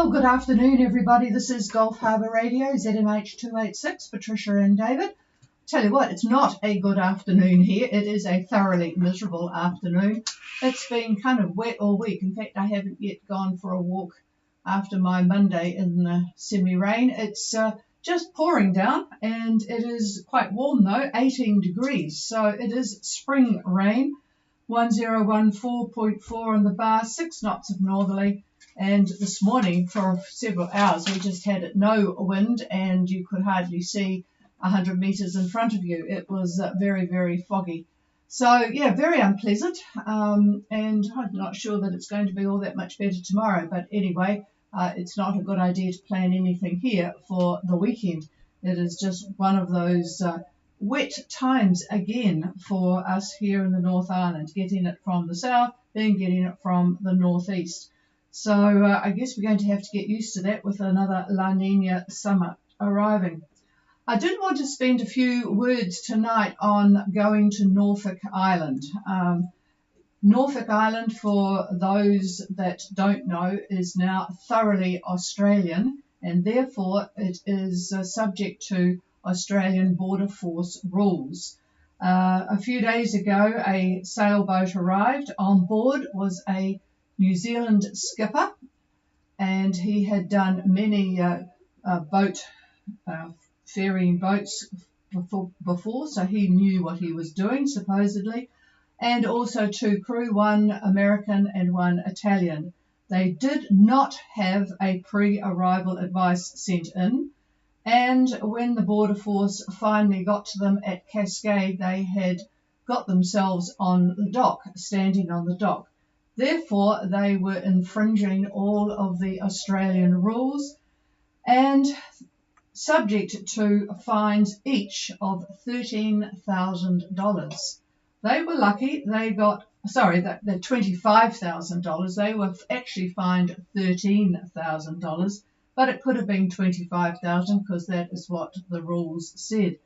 Well, good afternoon, everybody. This is Gulf Harbour Radio, ZMH 286, Patricia and David. Tell you what, it's not a good afternoon here. It is a thoroughly miserable afternoon. It's been kind of wet all week. In fact, I haven't yet gone for a walk after my Monday in the semi-rain. It's just pouring down, and it is quite warm though, 18 degrees. So it is spring rain, 1014.4 on the bar, 6 knots of northerly. And this morning, for several hours, we just had no wind, and you could hardly see 100 metres in front of you. It was very, very foggy. So, yeah, very unpleasant. And I'm not sure that it's going to be all that much better tomorrow. But anyway, it's not a good idea to plan anything here for the weekend. It is just one of those wet times again for us here in the North Island, getting it from the south, then getting it from the northeast. So I guess we're going to have to get used to that with another La Nina summer arriving. I did want to spend a few words tonight on going to Norfolk Island. Norfolk Island, for those that don't know, is now thoroughly Australian, and therefore it is subject to Australian Border Force rules. A few days ago, a sailboat arrived. On board was a New Zealand skipper, and he had done many ferrying boats before, so he knew what he was doing, supposedly, and also 2 crew, 1 American and 1 Italian. They did not have a pre-arrival advice sent in, and when the Border Force finally got to them at Cascade, they had got themselves on the dock, standing on the dock. Therefore, they were infringing all of the Australian rules and subject to fines each of $13,000. They were lucky. They got, the $25,000. They were actually fined $13,000, but it could have been $25,000 because that is what the rules said.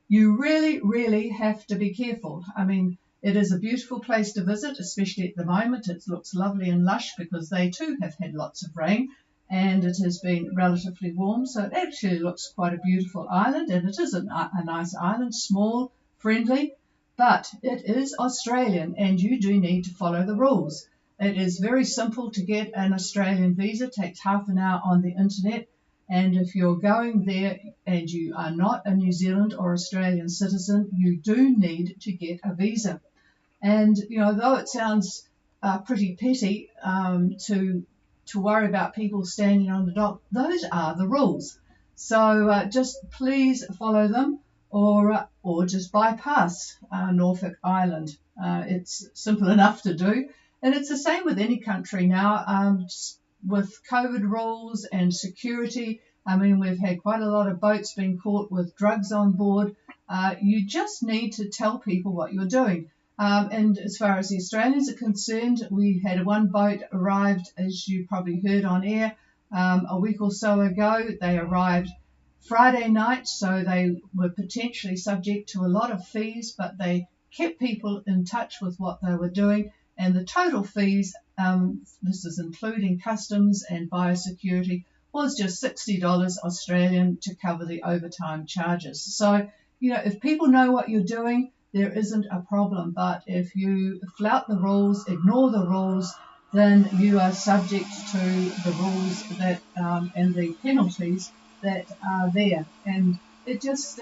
You really, really have to be careful. I mean, it is a beautiful place to visit, especially at the moment. It looks lovely and lush because they too have had lots of rain, and it has been relatively warm. So it actually looks quite a beautiful island, and it is a nice island, small, friendly, but it is Australian, and you do need to follow the rules. It is very simple to get an Australian visa. It takes half an hour on the internet. And if you're going there and you are not a New Zealand or Australian citizen, you do need to get a visa. And, you know, though it sounds pretty petty to worry about people standing on the dock, those are the rules. So just please follow them, or just bypass Norfolk Island. It's simple enough to do. And it's the same with any country now. With COVID rules and security, I mean, we've had quite a lot of boats being caught with drugs on board. You just need to tell people what you're doing. And as far as the Australians are concerned, we had one boat arrived, as you probably heard on air, a week or so ago. They arrived Friday night, so they were potentially subject to a lot of fees, but they kept people in touch with what they were doing. And the total fees, this is including customs and biosecurity, was just $60 Australian to cover the overtime charges. So, you know, if people know what you're doing, there isn't a problem. But if you flout the rules, ignore the rules, then you are subject to the rules that and the penalties that are there. And it just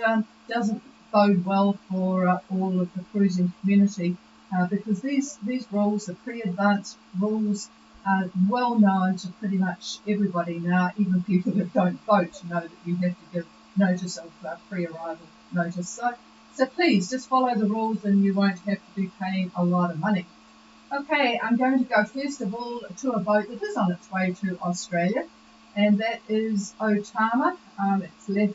doesn't bode well for all of the cruising community. Because these rules, the pre-advanced rules, are well known to pretty much everybody now. Even people that don't vote know that you have to give notice of pre-arrival notice. So please just follow the rules, and you won't have to be paying a lot of money. Okay, I'm going to go first of all to a boat that is on its way to Australia, and that is Otama. It's left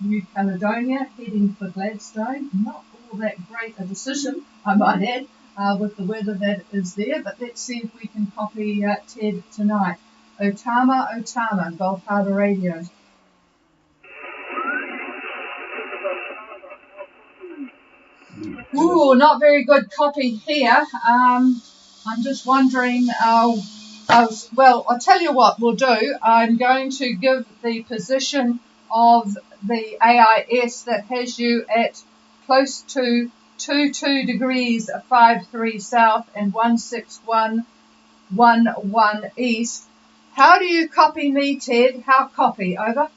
New Caledonia, heading for Gladstone. Not all that great a decision, I might add, with the weather that is there, but let's see if we can copy Ted tonight. Otama, Otama, Gulf Harbour Radio. Ooh, not very good copy here. I'm just wondering Well, I'll tell you what we'll do. I'm going to give the position of the AIS that has you at close to 22 degrees 53 south and 16111 east. How do you copy me, Ted? How copy? Over.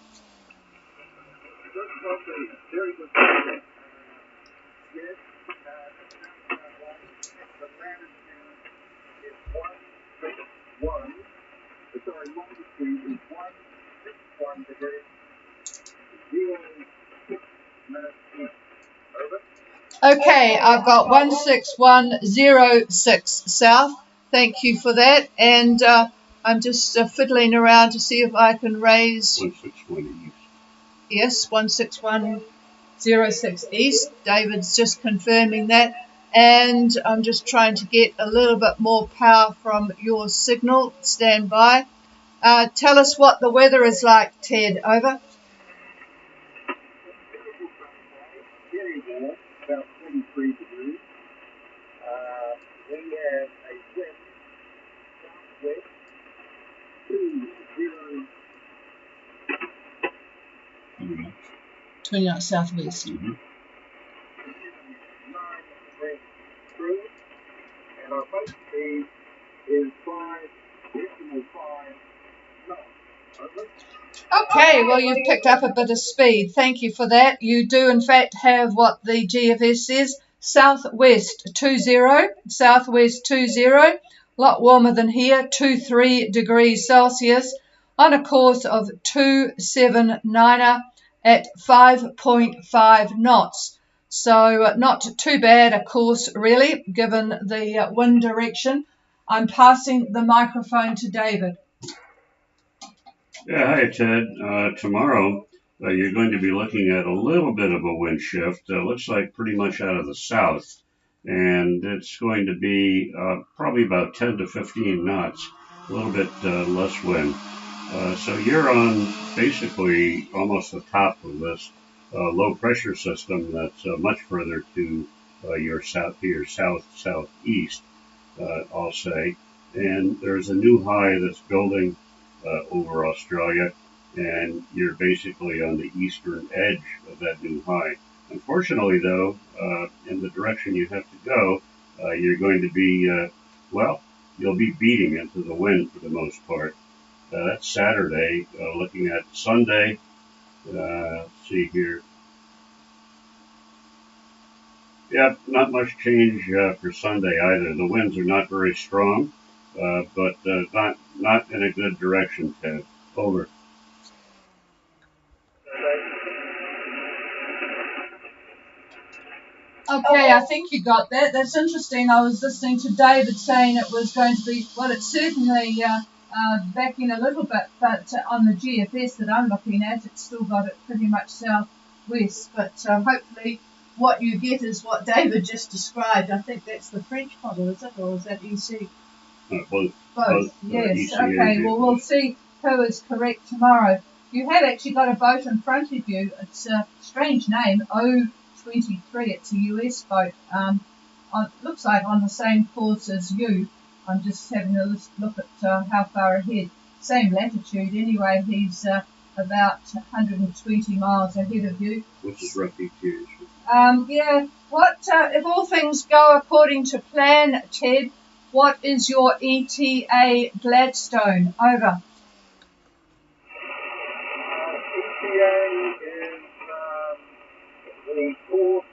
Very good. Yes, the latitude is 161. Sorry, longitude is 161 degrees 06 minutes east. Over. Okay, I've got 16106 south. Thank you for that. And I'm just fiddling around to see if I can raise. 161 east. Yes, 16106 east. David's just confirming that. And I'm just trying to get a little bit more power from your signal. Stand by. Tell us what the weather is like, Ted. Over. Very warm, about 23 degrees. We have a wind southwest 29 southwest. Mm-hmm. 9 through, and our boat speed is 5 knots. Over. Okay, well, you've picked up a bit of speed. Thank you for that. You do, in fact, have what the GFS says, southwest 20, southwest 20, a lot warmer than here, 23 degrees Celsius, on a course of 279 at 5.5 knots. So not too bad a course, really, given the wind direction. I'm passing the microphone to David. Yeah, hi Ted. Tomorrow you're going to be looking at a little bit of a wind shift. Looks like pretty much out of the south, and it's going to be probably about 10 to 15 knots, a little bit less wind. So you're on basically almost the top of this low pressure system that's much further to your southeast, I'll say. And there's a new high that's building over Australia, and you're basically on the eastern edge of that new high. Unfortunately, though, in the direction you have to go, you're going to be, you'll be beating into the wind for the most part. That's Saturday. Looking at Sunday, let's see here. Yeah, not much change for Sunday either. The winds are not very strong, but not in a good direction, Ted. Over. Okay, I think you got that. That's interesting. I was listening to David saying it was going to be, well, it's certainly backing a little bit, but on the GFS that I'm looking at, it's still got it pretty much southwest. But hopefully what you get is what David just described. I think that's the French model, is it? Or is that EC? Both. Yes. Okay, well, we'll see who is correct tomorrow. You have actually got a boat in front of you. It's a strange name, O23. It's a US boat. It looks like on the same course as you. I'm just having a look at how far ahead. Same latitude anyway. He's about 120 miles ahead of you. Which is roughly 2 years. Yeah. What if all things go according to plan, Ted? What is your ETA Gladstone? Over. ETA is the fourth.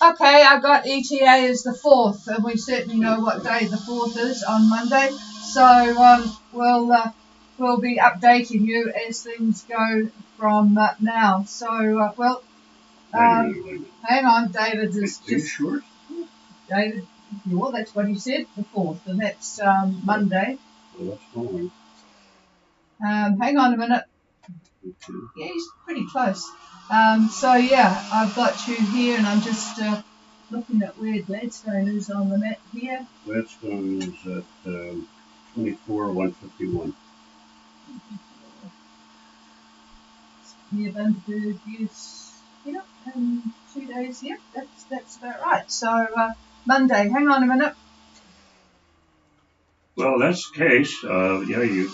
Okay, I got ETA as the 4th, and we certainly know what day the 4th is on Monday. So we'll be updating you as things go from now. So hang on, David is Are you just sure? David. Well, that's what he said, the 4th, and that's Monday. Well, that's fine. Hang on a minute. Okay. Yeah, he's pretty close. So yeah, I've got you here, and I'm just looking at where Gladstone is on the map here. Gladstone is at 24,151. Near Bundaberg, yes. Yeah, in 2 days. Yep, that's about right. So Monday. Hang on a minute. Well, that's the case. Yeah, you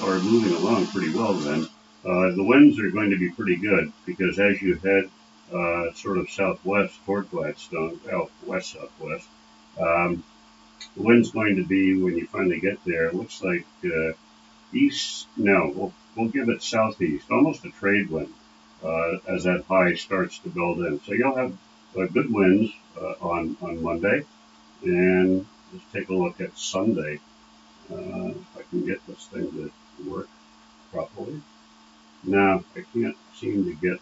are moving along pretty well then. The winds are going to be pretty good because as you head sort of southwest toward Gladstone, well, west southwest, um, the wind's going to be when you finally get there. It looks like east. No, we'll give it southeast, almost a trade wind as that high starts to build in. So you'll have good winds on Monday, and let's take a look at Sunday. If I can get this thing to work properly. No, I can't seem to get.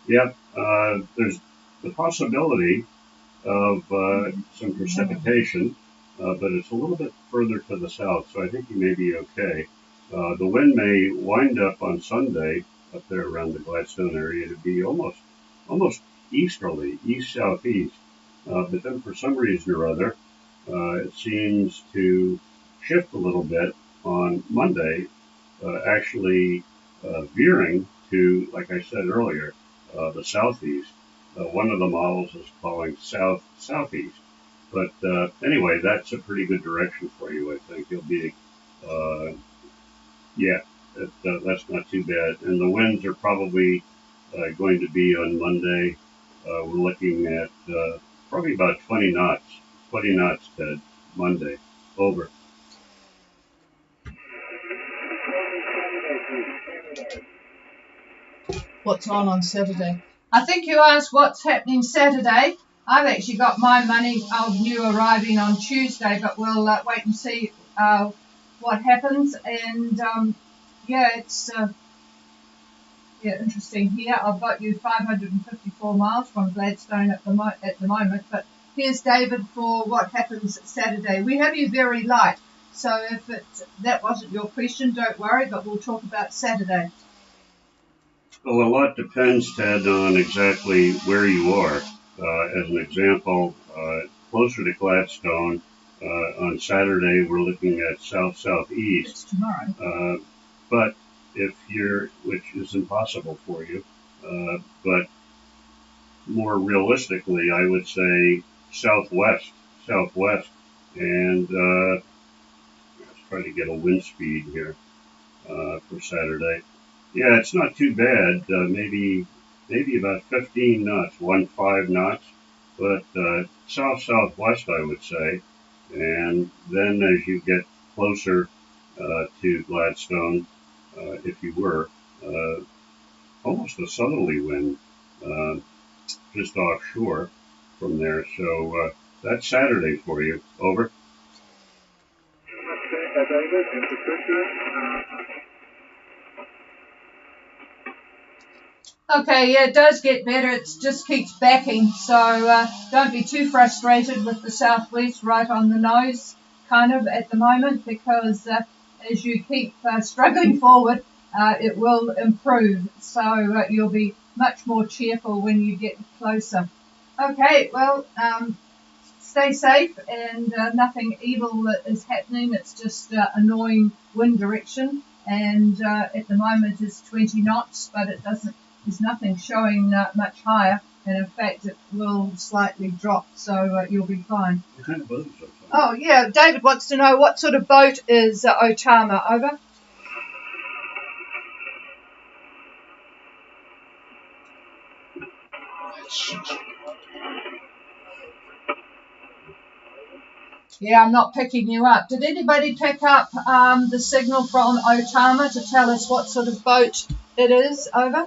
Yep, there's the possibility of some precipitation, but it's a little bit further to the south, so I think you may be okay. The wind may wind up on Sunday up there around the Gladstone area to be almost easterly, east southeast. But then for some reason or other, it seems to shift a little bit on Monday, actually veering to, like I said earlier, the southeast. One of the models is calling southeast. But anyway, that's a pretty good direction for you, I think. You'll be, uh, yeah, that's not too bad. And the winds are probably going to be on Monday. We're looking at probably about 20 knots. 20 knots, Ted, Monday. Over. What's on Saturday? I think you asked what's happening Saturday. I've actually got my money of you arriving on Tuesday, but we'll wait and see what happens. And yeah, it's interesting here. I've got you 554 miles from Gladstone at the moment, but here's David for what happens Saturday. We have you very light, so if that wasn't your question, don't worry, but we'll talk about Saturday. Well, a lot depends, Ted, on exactly where you are. As an example, closer to Gladstone, on Saturday we're looking at south-southeast. It's tomorrow. But if which is impossible for you, but more realistically, I would say southwest, and let's try to get a wind speed here for Saturday. Yeah, it's not too bad. Maybe about 15 knots, 15 knots, but southwest, I would say. And then as you get closer to Gladstone, if you were, almost a southerly wind uh, just offshore from there. So that's Saturday for you. Over. David, and Patricia. Okay, yeah, it does get better. It just keeps backing, so don't be too frustrated with the southwest right on the nose, kind of at the moment, because as you keep struggling forward, it will improve. So you'll be much more cheerful when you get closer. Okay, well, stay safe, and nothing evil is happening. It's just annoying wind direction, and at the moment it's 20 knots, but it doesn't. There's nothing showing much higher, and in fact it will slightly drop, so you'll be fine. What kind of boat is that? Oh yeah, David wants to know what sort of boat is Otama. Over. Yeah, I'm not picking you up. Did anybody pick up the signal from Otama to tell us what sort of boat it is? Over.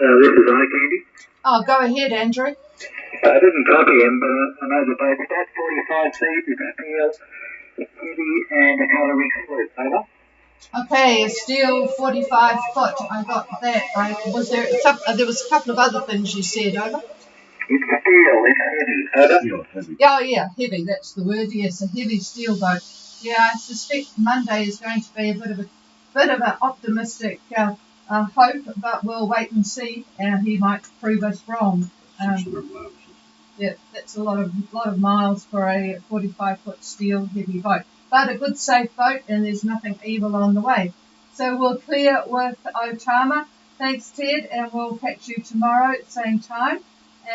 This is Candy. Oh, go ahead, Andrew. I didn't copy him, but I know the boat's about 45 feet, it's a steel, heavy, and a coloring split. Over. Okay, a steel 45 foot. I got that. There was a couple of other things you said. Over. It's steel, it's heavy. Over. Steel, heavy. Oh yeah, heavy. That's the word. Yes, a heavy steel boat. Yeah, I suspect Monday is going to be a bit of an optimistic hope, but we'll wait and see. He might prove us wrong. 600 miles. Yeah, that's a lot of miles for a 45-foot steel heavy boat, but a good safe boat, and there's nothing evil on the way. So we'll clear with Otama. Thanks, Ted, and we'll catch you tomorrow at the same time.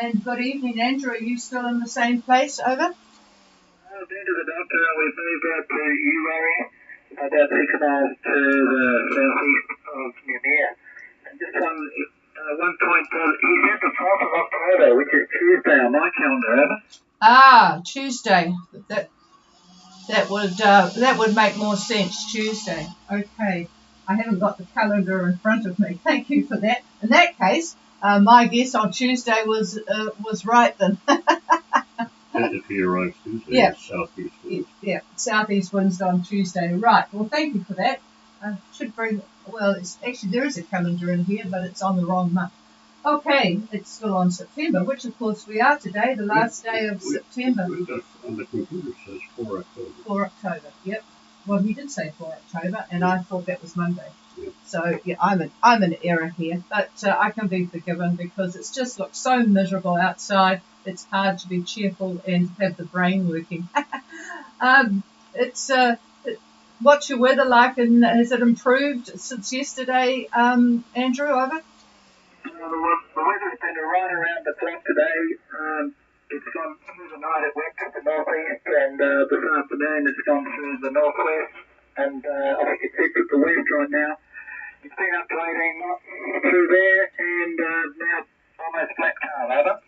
And good evening, Andrew. Are you still in the same place? Over? I've been to the doctor and we've moved out to Uwari, about 6 miles to the southeast of Noumea. And just one point, he said the 4th of October, which is Tuesday on my calendar, over. Ah, Tuesday. That would make more sense. Tuesday. Okay. I haven't got the calendar in front of me. Thank you for that. In that case, my guess on Tuesday was right then. If he arrives Tuesday, Yeah. southeast winds. Yeah, southeast winds on Tuesday. Right. Well, thank you for that. I should bring. Well, it's actually there is a calendar in here, but it's on the wrong month. Okay, it's still on September, which of course we are today, the last day of September. We've got on the computer says 4 October. 4 October. Yep. Well, he did say 4 October, and I thought that was Monday. Yeah. So yeah, I'm an error here, but I can be forgiven because it's just looks so miserable outside. It's hard to be cheerful and have the brain working. What's your weather like, and has it improved since yesterday, Andrew? Over. The weather's been right around the clock today. It's gone through the night. It went to the northeast, and this afternoon it's gone through the northwest, and I think it's hit the west right now. It's been up to 18 knots through there, and now almost flat calm, over.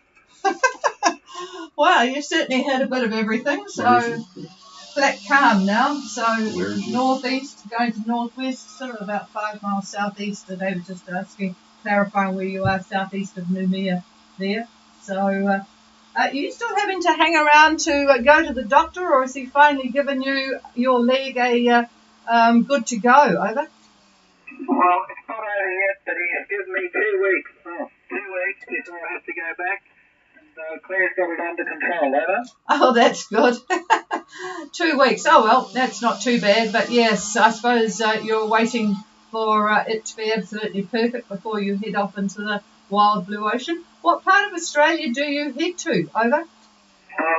Wow, you certainly had a bit of everything. So flat calm now. So northeast going to northwest, sort of about 5 miles southeast. And they were just asking, clarifying where you are, southeast of Noumea there. So are you still having to hang around to go to the doctor, or has he finally given you your leg a good to go? Over. Well, it's not over yet, but he has given me 2 weeks. 2 weeks before I have to go back. And Claire's got it under control, over. Oh, that's good. 2 weeks. Oh, well, that's not too bad. But yes, I suppose you're waiting for it to be absolutely perfect before you head off into the wild blue ocean. What part of Australia do you head to? Over.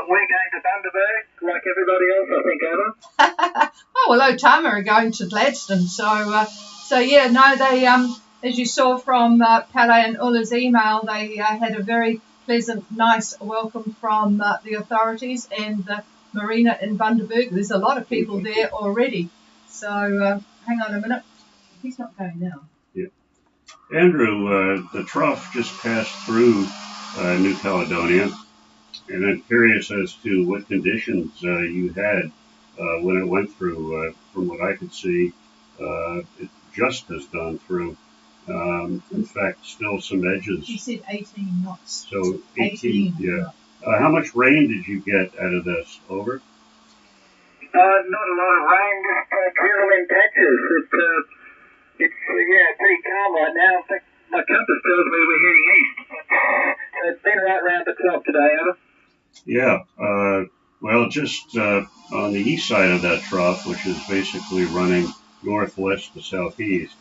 We're going to Bundaberg, like everybody else, I think, over. Oh, well, Otama are going to Gladstone. So yeah, no, they, as you saw from Pele and Ula's email, they had a very pleasant, nice welcome from the authorities and the marina in Bundaberg. There's a lot of people there already. So hang on a minute. He's not going now. Yeah. Andrew, the trough just passed through New Caledonia, and I'm curious as to what conditions you had when it went through. From what I could see, it just has gone through. In fact, still some edges. You said 18 knots. So 18, yeah. How much rain did you get out of this? Over? Not a lot of rain, just drizzle in patches. It's pretty calm right now. In fact, my compass tells me we're heading east. So it's been right round the clock today, over. Yeah. Well, just on the east side of that trough, which is basically running northwest to southeast,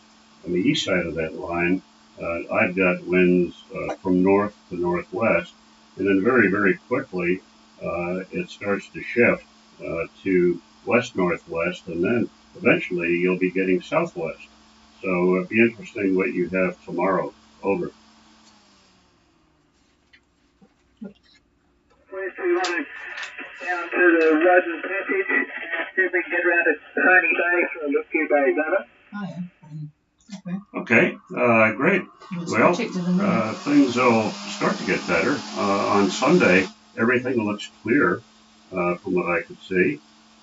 on the east side of that line, I've got winds from north to northwest, and then very, very quickly it starts to shift to west-northwest, and then eventually you'll be getting southwest. So it'll be interesting what you have tomorrow. Over. First we want to down to the Rodden Passage and see if we can get around to Tony Bay for a few days, over. Oh, yeah. Okay, great. Well, things will start to get better. On Sunday, everything looks clear from what I could see.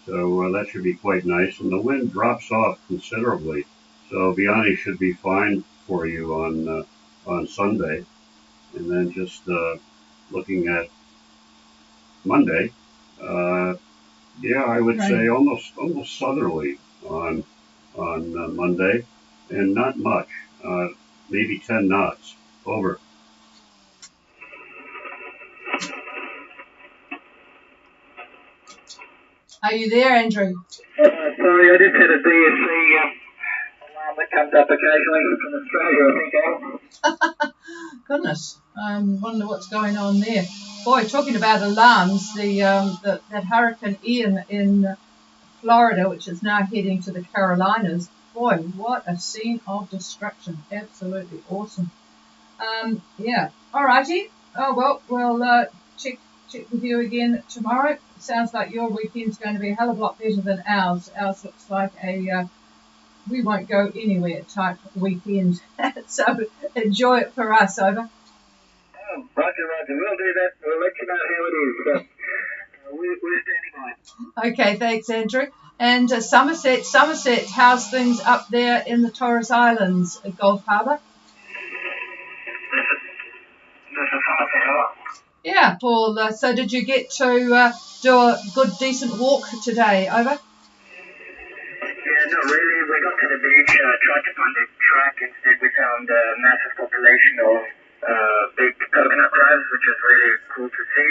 So that should be quite nice. And the wind drops off considerably. So Vianney should be fine for you on Sunday. And then just looking at Monday, I would say almost southerly on Monday, and not much, maybe 10 knots. Over. Are you there, Andrew? Sorry, I just had a DSC alarm that comes up occasionally from Australia, I think. Goodness, I wonder what's going on there. Boy, talking about alarms, that Hurricane Ian in Florida, which is now heading to the Carolinas, boy, what a scene of destruction. Absolutely awesome. Yeah. Alrighty. Oh, well, we'll check with you again tomorrow. Sounds like your weekend's going to be a hell of a lot better than ours. Ours looks like a we won't go anywhere type weekend. So enjoy it for us, over. Roger, Roger. We'll do that. We'll let you know how it is. But we're standing by. Okay, thanks, Andrew. And Somerset, how's things up there in the Torres Islands, Gulf Harbour? This is Somerset. Yeah, Paul. So did you get to do a good, decent walk today, over? Yeah, not really. We got to the beach, tried to find a track. Instead, we found a massive population of big coconut crabs, which is really cool to see.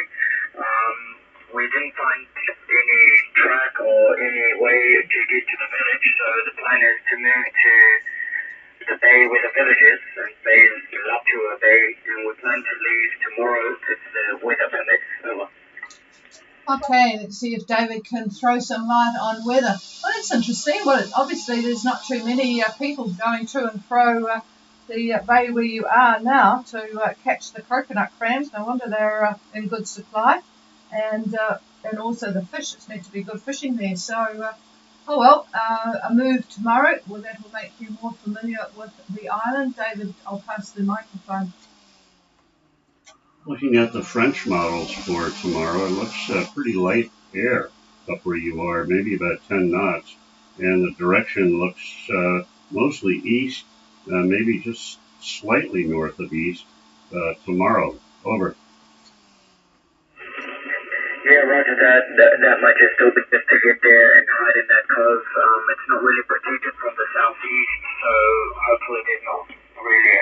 We didn't find any track or any way to get to the village, so the plan is to move to the bay where the village is, and bay is Lapua Bay, and we plan to leave tomorrow if the weather permits. Over. Okay, let's see if David can throw some light on weather. Well, that's interesting. Well, obviously there's not too many people going to and fro the bay where you are now to catch the coconut crabs. No wonder they're in good supply. And also the fish. It's meant to be good fishing there. So, a move tomorrow. Well, that will make you more familiar with the island. David, I'll pass the microphone. Looking at the French models for tomorrow, it looks pretty light air up where you are, maybe about 10 knots. And the direction looks mostly east, maybe just slightly north of east tomorrow. Over. Yeah, roger that. That might just still be just to get there and hide in that cove. It's not really protected from the southeast, so hopefully there's not really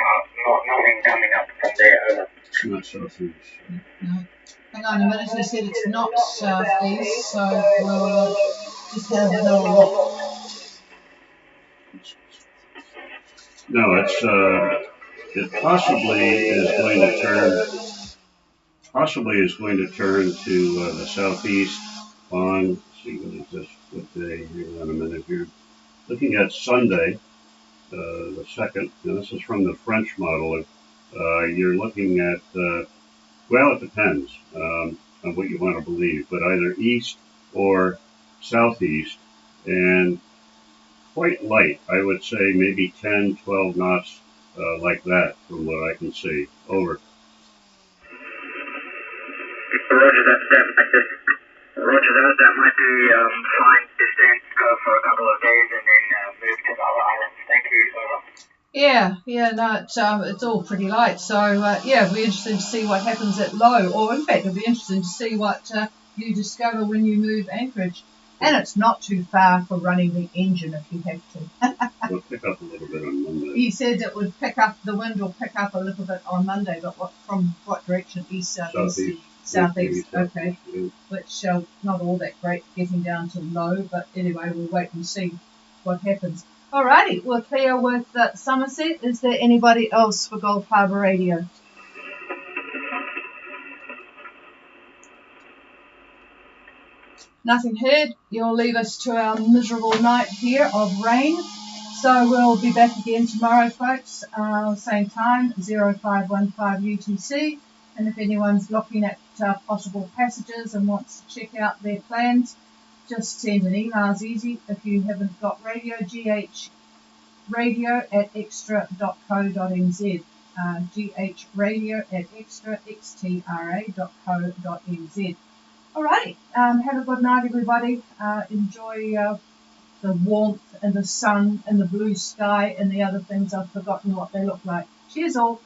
nothing coming up from there. Over. Not southeast. No. Hang on a minute. He said it's not southeast, so we'll just have a little look. No, it possibly is going to turn to the southeast on, let's see, what is this, what day? Hang on a minute here. Looking at Sunday, the 2nd, now this is from the French model. You're looking at, well, it depends on what you want to believe, but either east or southeast, and quite light. I would say maybe 10, 12 knots like that from what I can see. Over. Roger that might be fine to stay for a couple of days and then move to the other islands. Thank you. Over. No, it's all pretty light. So, it'll be interesting to see what happens at low, or in fact, it'll be interesting to see what you discover when you move anchorage. And it's not too far for running the engine if you have to. We'll pick up a little bit on Monday. He said it would pick up, the wind will pick up a little bit on Monday, but from what direction? East, southeast? Southeast, okay. Yeah. Which not all that great getting down to low, but anyway, we'll wait and see what happens. Alrighty, we're clear with Somerset. Is there anybody else for Gulf Harbour Radio? Nothing heard. You'll leave us to our miserable night here of rain. So we'll be back again tomorrow, folks. Same time, 0515 UTC. And if anyone's looking at possible passages and wants to check out their plans, just send an email. It's easy. If you haven't got radio, ghradio@extra.co.nz. ghradio@extra.co.nz. Alrighty, have a good night, everybody. Enjoy the warmth and the sun and the blue sky and the other things. I've forgotten what they look like. Cheers all.